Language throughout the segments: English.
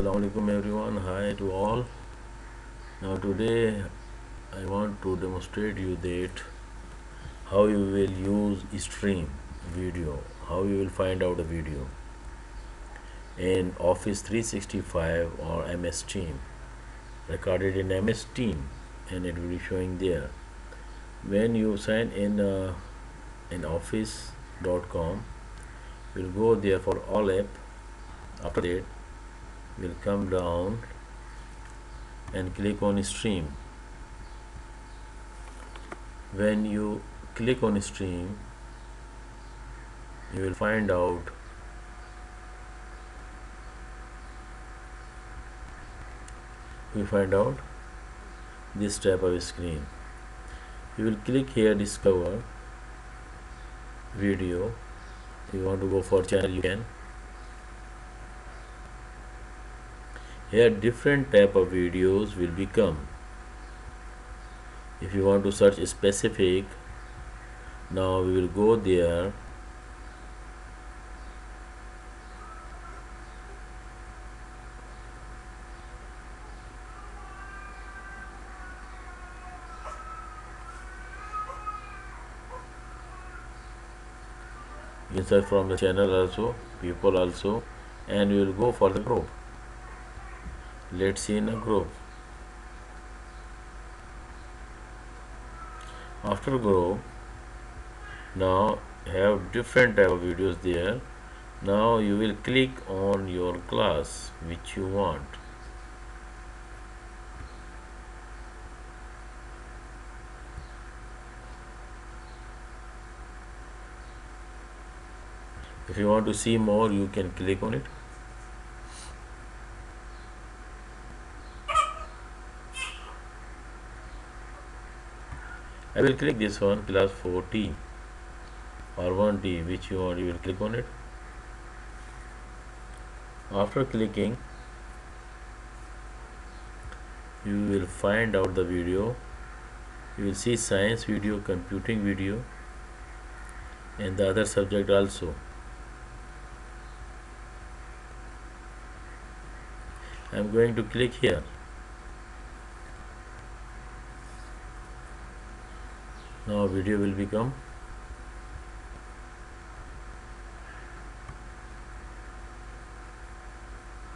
Assalamualaikum everyone. Hi to all. Now today I want to demonstrate you that how you will use stream video, how you will find out a video in Office 365 or MS Team, recorded in MS Team, and it will be showing there. When you sign in office.com, you'll go there for all app. After that, we'll come down and click on stream. When you click on stream, you will find out this type of screen. You will click here discover video. If you want to go for channel, you can. Here different type of videos will become. If you want to search specific, now we will go there. You can search from the channel also, people also, and we will go for the group. Let's see in a group. After group, now have different type of videos there. Now you will click on your class which you want. If you want to see more, you can click on it. I will click this one, class 4T or 1T, which you want, you will click on it. After clicking, you will find out the video. You will see science video, computing video, and the other subject also. I am going to click here. Now video will become.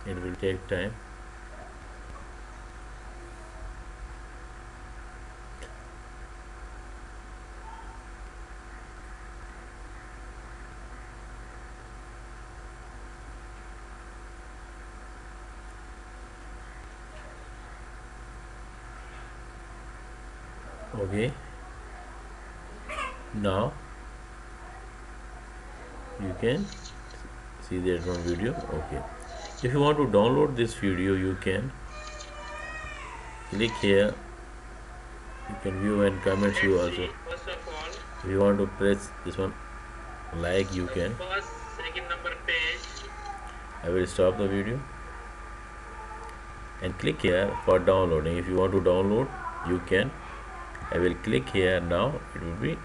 It will take time. Okay. Now you can see that one video. Okay. If you want to download this video, you can click here. You can view and comment you also. First of all, If you want to press this one like, you can. first, second number page. I will stop the video and click here for downloading. If you want to download, you can. I will click here. Now it will be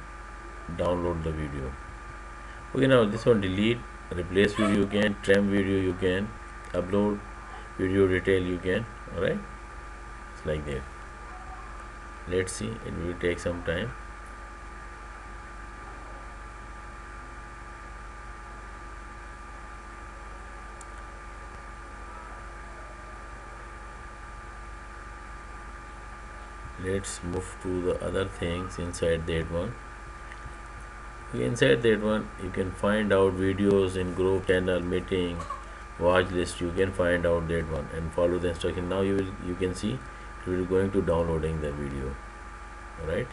download the video. Okay, now this one delete, replace video you can, trim video you can, upload video detail you can. Alright, it's like that. Let's see, it will take some time. Let's move to the other things inside that one. Okay, inside that one you can find out videos in group, channel, meeting, watch list. You can find out that one and follow the instruction. Now you can see it will be going to downloading the video. Alright.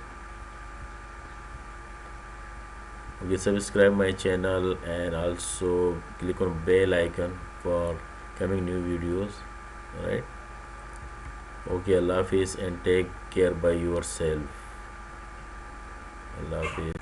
Okay, subscribe my channel and also click on bell icon for coming new videos. Alright. Okay, Allah Hafiz and take care by yourself. Allah Hafiz.